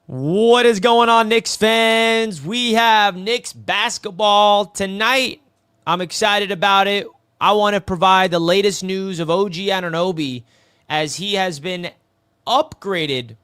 What is going on, Knicks fans? We have Knicks basketball tonight. I'm excited about it. I want to provide the latest news of OG Anunoby as he has been upgraded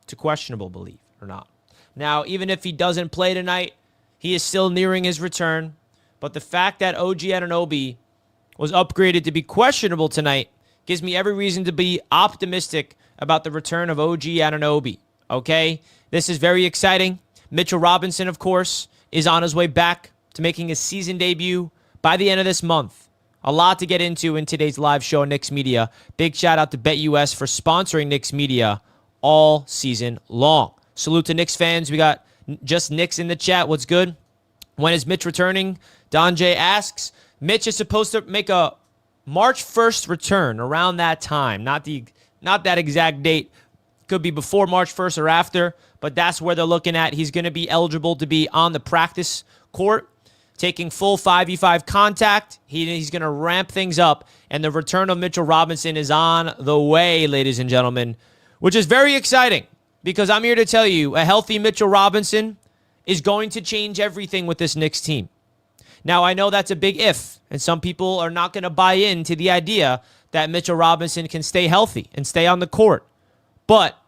to questionable, believe it or not. Now, even if he doesn't play tonight, he is still nearing his return. But the fact that OG Anunoby was upgraded to be questionable tonight gives me every reason to be optimistic about the return of OG Anunoby. Okay, this is very exciting. Mitchell Robinson, of course, is on his way back to making his season debut by the end of this month. A lot to get into in today's live show, Knicks Media. Big shout out to BetUS for sponsoring Knicks Media all season long. Salute to Knicks fans. We got just Knicks in the chat. What's good? When is Mitch returning? Don J asks. Mitch is supposed to make a March 1st return around that time. Not that exact date. Could be before March 1st or after, but that's where they're looking at. He's going to be eligible to be on the practice court, taking full 5v5 contact. He's going to ramp things up, and the return of Mitchell Robinson is on the way, ladies and gentlemen, which is very exciting because I'm here to tell you a healthy Mitchell Robinson is going to change everything with this Knicks team. Now, I know that's a big if, and some people are not going to buy into the idea that Mitchell Robinson can stay healthy and stay on the court. But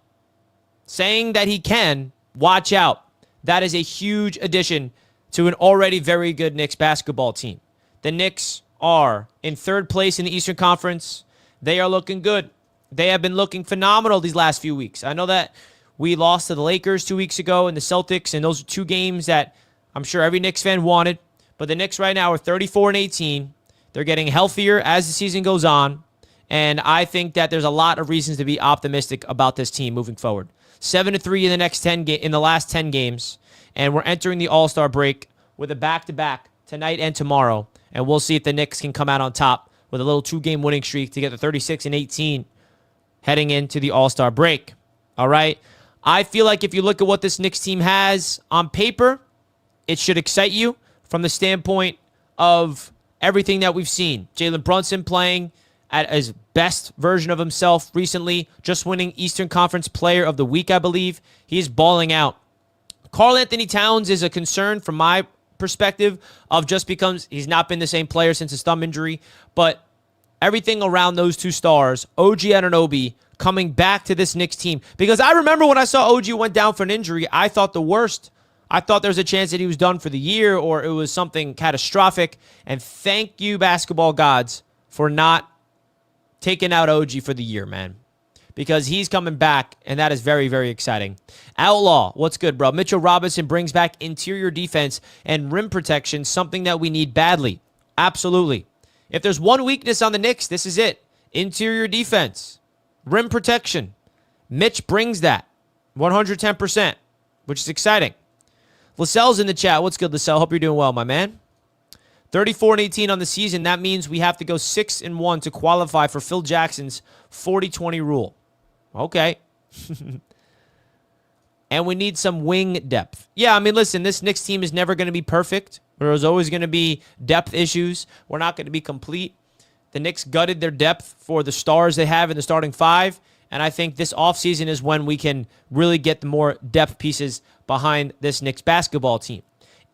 saying that he can, watch out. That is a huge addition to an already very good Knicks basketball team. The Knicks are in third place in the Eastern Conference. They are looking good. They have been looking phenomenal these last few weeks. I know that we lost to the Lakers 2 weeks ago and the Celtics, and those are two games that I'm sure every Knicks fan wanted. But the Knicks right now are 34-18. They're getting healthier as the season goes on. And I think that there's a lot of reasons to be optimistic about this team moving forward. 7-3 in the next 10 in the last 10 games, and we're entering the All-Star break with a back-to-back tonight and tomorrow. And we'll see if the Knicks can come out on top with a little 2-game winning streak to get to 36-18 heading into the All-Star break. All right. I feel like if you look at what this Knicks team has on paper, it should excite you from the standpoint of everything that we've seen. Jalen Brunson playing at his best version of himself recently, just winning Eastern Conference Player of the Week, I believe. He's balling out. Karl Anthony Towns is a concern from my perspective of just because he's not been the same player since his thumb injury. But everything around those two stars, OG Anunoby coming back to this Knicks team. Because I remember when I saw OG went down for an injury, I thought the worst. I thought there was a chance that he was done for the year or it was something catastrophic. And thank you, basketball gods, for not taking out OG for the year, man, because he's coming back, and that is very, very exciting. Outlaw, what's good, bro? Mitchell Robinson brings back interior defense and rim protection, something that we need badly. Absolutely. If there's one weakness on the Knicks, this is it. Interior defense, rim protection. Mitch brings that 110%, which is exciting. Lascelles in the chat. What's good, Lascelles? Hope you're doing well, my man. 34-18 on the season. That means we have to go 6-1 to qualify for Phil Jackson's 40-20 rule. Okay. And we need some wing depth. Yeah, I mean, listen, this Knicks team is never going to be perfect. There's always going to be depth issues. We're not going to be complete. The Knicks gutted their depth for the stars they have in the starting five, and I think this offseason is when we can really get the more depth pieces behind this Knicks basketball team.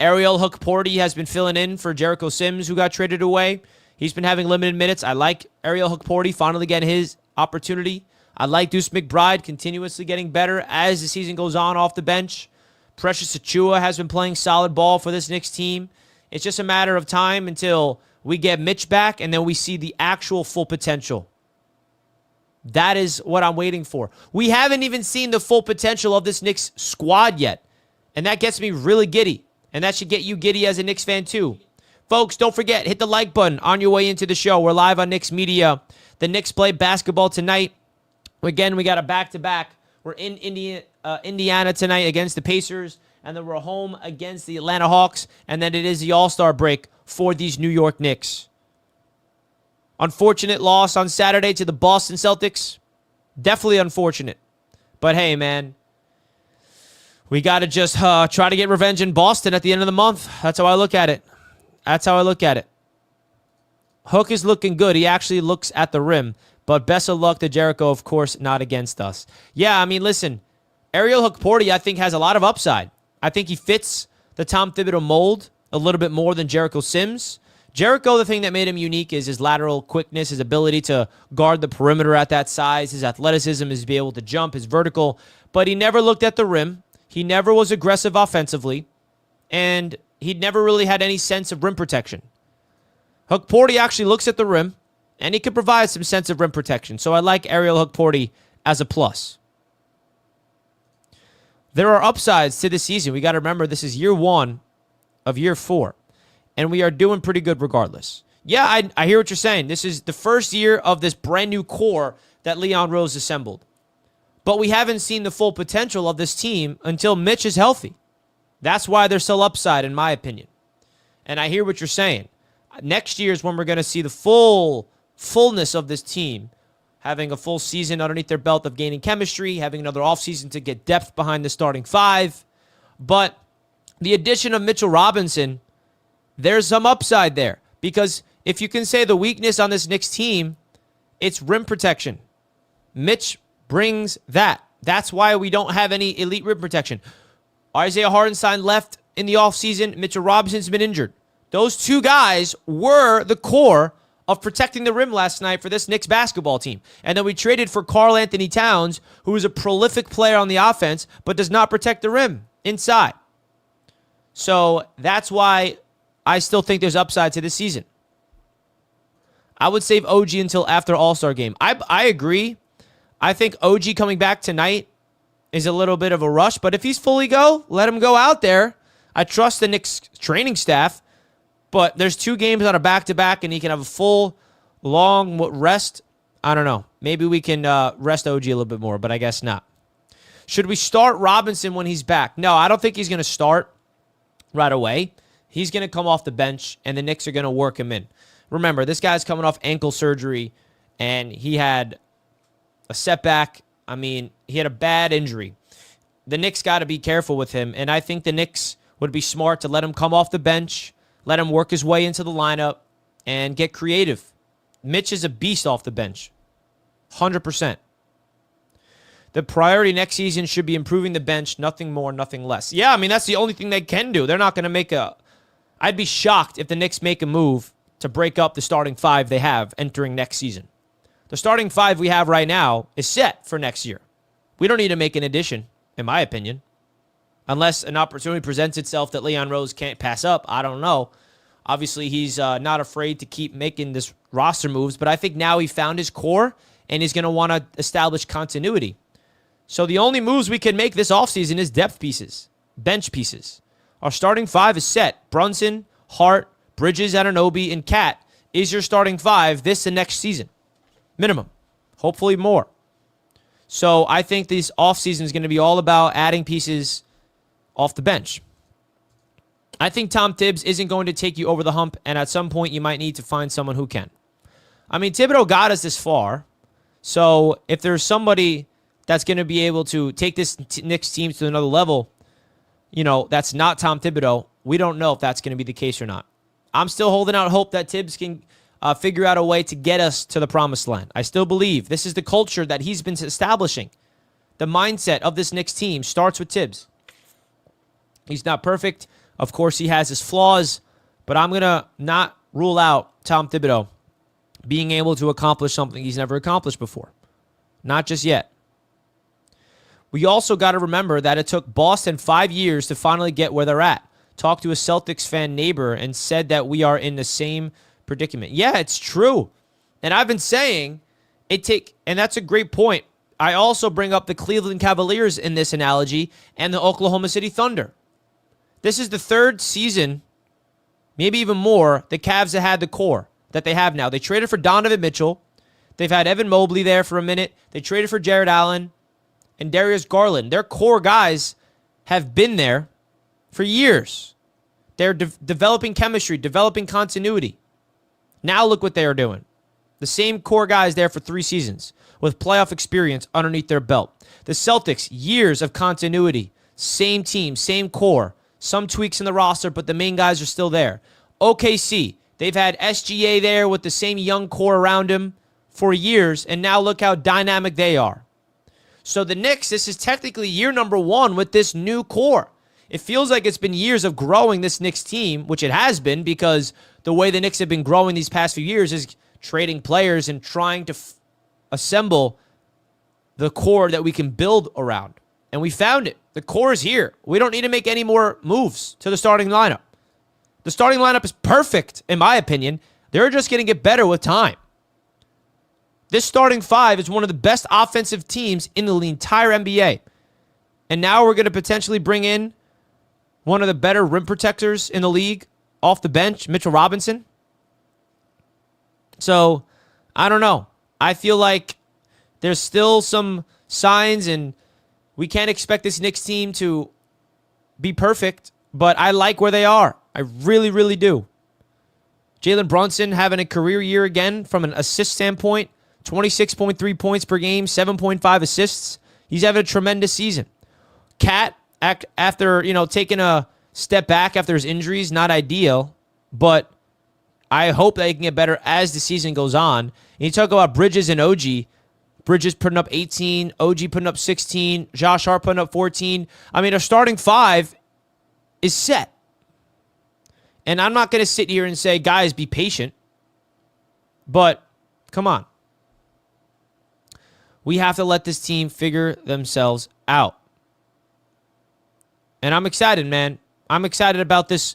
Ariel Hook-Porty has been filling in for Jericho Sims, who got traded away. He's been having limited minutes. I like Ariel Hook-Porty finally getting his opportunity. I like Deuce McBride continuously getting better as the season goes on off the bench. Precious Achiuwa has been playing solid ball for this Knicks team. It's just a matter of time until we get Mitch back and then we see the actual full potential. That is what I'm waiting for. We haven't even seen the full potential of this Knicks squad yet, and that gets me really giddy. And that should get you giddy as a Knicks fan, too. Folks, don't forget, hit the like button on your way into the show. We're live on Knicks Media. The Knicks play basketball tonight. Again, we got a back-to-back. We're in Indiana tonight against the Pacers, and then we're home against the Atlanta Hawks, and then it is the All-Star break for these New York Knicks. Unfortunate loss on Saturday to the Boston Celtics. Definitely unfortunate. But hey, man, we got to just try to get revenge in Boston at the end of the month. That's how I look at it. That's how I look at it. Hook is looking good. He actually looks at the rim. But best of luck to Jericho, of course, not against us. Yeah, I mean, listen, Ariel Hukporti, I think, has a lot of upside. I think he fits the Tom Thibodeau mold a little bit more than Jericho Sims. Jericho, the thing that made him unique is his lateral quickness, his ability to guard the perimeter at that size, his athleticism, his be able to jump, his vertical. But he never looked at the rim. He never was aggressive offensively. And he never really had any sense of rim protection. Hukporti actually looks at the rim, and he can provide some sense of rim protection. So I like Ariel Hukporti as a plus. There are upsides to this season. We got to remember this is year 1 of year 4. And we are doing pretty good regardless. Yeah, I hear what you're saying. This is the first year of this brand new core that Leon Rose assembled. But we haven't seen the full potential of this team until Mitch is healthy. That's why there's still upside, in my opinion. And I hear what you're saying. Next year is when we're going to see the fullness of this team, having a full season underneath their belt of gaining chemistry, having another offseason to get depth behind the starting 5. But the addition of Mitchell Robinson, there's some upside there. Because if you can say the weakness on this Knicks team, it's rim protection. Mitch brings that. That's why we don't have any elite rim protection. Isaiah Hartenstein left in the offseason. Mitchell Robinson's been injured. Those two guys were the core of protecting the rim last night for this Knicks basketball team. And then we traded for Karl Anthony Towns, who is a prolific player on the offense, but does not protect the rim inside. So that's why I still think there's upside to this season. I would save OG until after All-Star game. I agree. I think OG coming back tonight is a little bit of a rush, but if he's fully go, let him go out there. I trust the Knicks training staff, but there's 2 games on a back-to-back, and he can have a full, long rest. I don't know. Maybe we can rest OG a little bit more, but I guess not. Should we start Robinson when he's back? No, I don't think he's going to start right away. He's going to come off the bench, and the Knicks are going to work him in. Remember, this guy's coming off ankle surgery, and he had a setback. I mean, he had a bad injury. The Knicks got to be careful with him, and I think the Knicks would be smart to let him come off the bench, let him work his way into the lineup, and get creative. Mitch is a beast off the bench. 100%. The priority next season should be improving the bench, nothing more, nothing less. Yeah, I mean, that's the only thing they can do. They're not going to make a... I'd be shocked if the Knicks make a move to break up the starting 5 they have entering next season. The starting 5 we have right now is set for next year. We don't need to make an addition, in my opinion. Unless an opportunity presents itself that Leon Rose can't pass up. I don't know. Obviously, he's not afraid to keep making this roster moves, but I think now he found his core, and he's going to want to establish continuity. So the only moves we can make this offseason is depth pieces, bench pieces. Our starting 5 is set. Brunson, Hart, Bridges, Anunoby, and Cat is your starting 5 this and next season. Minimum. Hopefully more. So I think this offseason is going to be all about adding pieces off the bench. I think Tom Tibbs isn't going to take you over the hump, and at some point you might need to find someone who can. I mean, Thibodeau got us this far, so if there's somebody that's going to be able to take this Knicks team to another level, you know, that's not Tom Thibodeau, we don't know if that's going to be the case or not. I'm still holding out hope that Tibbs can figure out a way to get us to the promised land. I still believe this is the culture that he's been establishing. The mindset of this Knicks team starts with Tibbs. He's not perfect. Of course, he has his flaws, but I'm going to not rule out Tom Thibodeau being able to accomplish something he's never accomplished before. Not just yet. We also got to remember that it took Boston 5 years to finally get where they're at. Talked to a Celtics fan neighbor and said that we are in the same predicament. Yeah, it's true. And I've been saying and that's a great point. I also bring up the Cleveland Cavaliers in this analogy and the Oklahoma City Thunder. This is the 3rd season, maybe even more, the Cavs have had the core that they have now. They traded for Donovan Mitchell. They've had Evan Mobley there for a minute. They traded for Jared Allen and Darius Garland. Their core guys have been there for years. They're developing chemistry, developing continuity. Now look what they are doing. The same core guys there for 3 seasons with playoff experience underneath their belt. The Celtics, years of continuity. Same team, same core. Some tweaks in the roster, but the main guys are still there. OKC, they've had SGA there with the same young core around him for years, and now look how dynamic they are. So the Knicks, this is technically year number 1 with this new core. It feels like it's been years of growing this Knicks team, which it has been, because the way the Knicks have been growing these past few years is trading players and trying to assemble the core that we can build around. And we found it. The core is here. We don't need to make any more moves to the starting lineup. The starting lineup is perfect, in my opinion. They're just going to get better with time. This starting 5 is one of the best offensive teams in the entire NBA. And now we're going to potentially bring in one of the better rim protectors in the league off the bench, Mitchell Robinson. So, I don't know. I feel like there's still some signs, and we can't expect this Knicks team to be perfect, but I like where they are. I really, really do. Jalen Brunson having a career year again from an assist standpoint. 26.3 points per game, 7.5 assists. He's having a tremendous season. Cat, after taking a step back after his injuries, not ideal, but I hope that he can get better as the season goes on. And you talk about Bridges and OG. Bridges putting up 18, OG putting up 16, Josh Hart putting up 14. I mean, our starting 5 is set. And I'm not going to sit here and say, guys, be patient. But, come on. We have to let this team figure themselves out. And I'm excited, man. I'm excited about this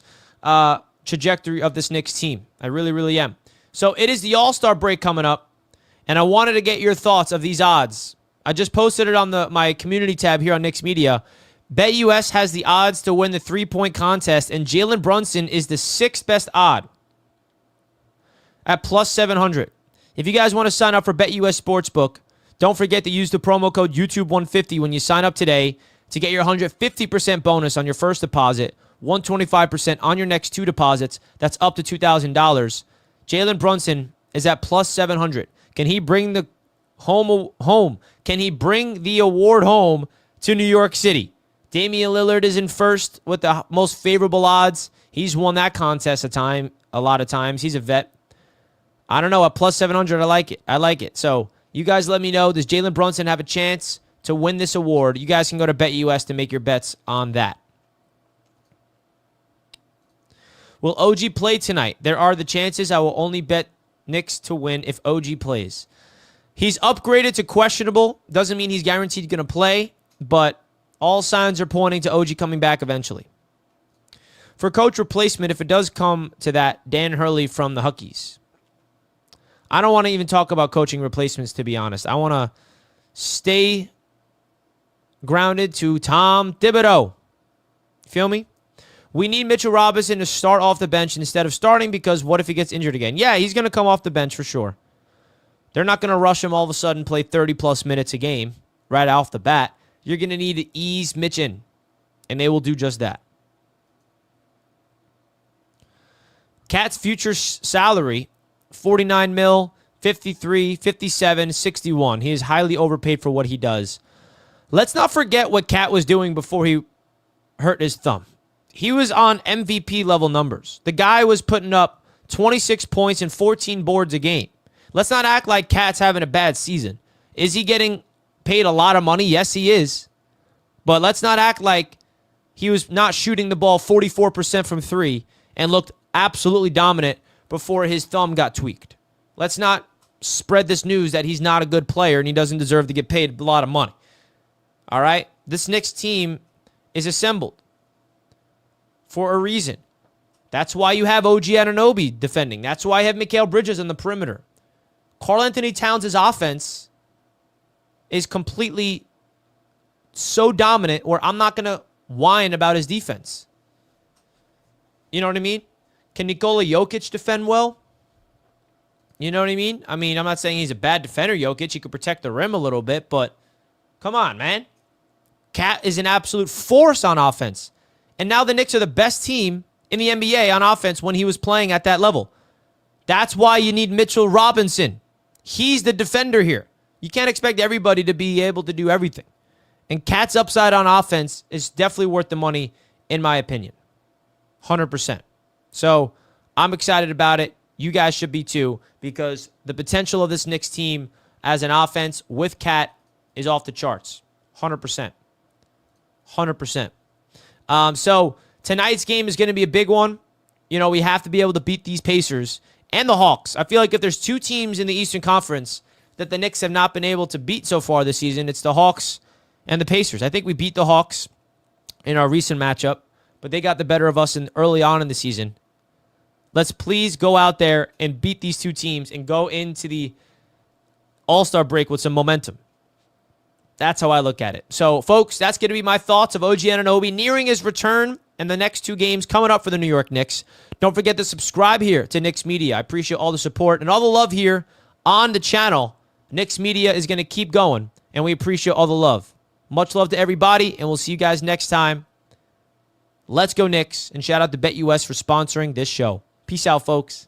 trajectory of this Knicks team. I really, really am. So it is the All-Star break coming up, and I wanted to get your thoughts of these odds. I just posted it on my community tab here on Knicks Media. BetUS has the odds to win the three-point contest, and Jalen Brunson is the 6th best odd at plus 700. If you guys want to sign up for BetUS Sportsbook, don't forget to use the promo code YouTube150 when you sign up today to get your 150% bonus on your first deposit, 125% on your next 2 deposits. That's up to $2,000. Jalen Brunson is at plus 700. Can he bring the home? Can he bring the award home to New York City? Damian Lillard is in first with the most favorable odds. He's won that contest a lot of times. He's a vet. I don't know. At plus 700, I like it. I like it. So you guys let me know. Does Jalen Brunson have a chance to win this award? You guys can go to BetUS to make your bets on that. Will OG play tonight? There are the chances. I will only bet Knicks to win if OG plays. He's upgraded to questionable. Doesn't mean he's guaranteed going to play, but all signs are pointing to OG coming back eventually. For coach replacement, if it does come to that, Dan Hurley from the Huskies. I don't want to even talk about coaching replacements, to be honest. I want to stay grounded to Tom Thibodeau. Feel me? We need Mitchell Robinson to start off the bench instead of starting, because what if he gets injured again? Yeah, he's going to come off the bench for sure. They're not going to rush him all of a sudden play 30-plus minutes a game right off the bat. You're going to need to ease Mitch in, and they will do just that. Cat's future salary, 49 mil, 53, 57, 61. He is highly overpaid for what he does. Let's not forget what Cat was doing before he hurt his thumb. He was on MVP level numbers. The guy was putting up 26 points and 14 boards a game. Let's not act like Cat's having a bad season. Is he getting paid a lot of money? Yes, he is. But let's not act like he was not shooting the ball 44% from 3 and looked absolutely dominant before his thumb got tweaked. Let's not spread this news that he's not a good player and he doesn't deserve to get paid a lot of money. All right? This Knicks team is assembled for a reason. That's why you have OG Anunoby defending. That's why you have Mikal Bridges on the perimeter. Karl Anthony Towns' offense is completely so dominant where I'm not going to whine about his defense. You know what I mean? Can Nikola Jokic defend well? You know what I mean? I'm not saying he's a bad defender, Jokic. He could protect the rim a little bit, but come on, man. Cat is an absolute force on offense. And now the Knicks are the best team in the NBA on offense when he was playing at that level. That's why you need Mitchell Robinson. He's the defender here. You can't expect everybody to be able to do everything. And Cat's upside on offense is definitely worth the money, in my opinion. 100%. So I'm excited about it. You guys should be too, because the potential of this Knicks team as an offense with Cat is off the charts. 100%. 100%. So tonight's game is going to be a big one. You know, we have to be able to beat these Pacers and the Hawks. I feel like if there's two teams in the Eastern Conference that the Knicks have not been able to beat so far this season, it's the Hawks and the Pacers. I think we beat the Hawks in our recent matchup, but they got the better of us early on in the season. Let's please go out there and beat these two teams and go into the All-Star break with some momentum. That's how I look at it. So, folks, that's going to be my thoughts of OG Anunoby nearing his return and the next two games coming up for the New York Knicks. Don't forget to subscribe here to Knicks Media. I appreciate all the support and all the love here on the channel. Knicks Media is going to keep going, and we appreciate all the love. Much love to everybody, and we'll see you guys next time. Let's go Knicks, and shout out to BetUS for sponsoring this show. Peace out, folks.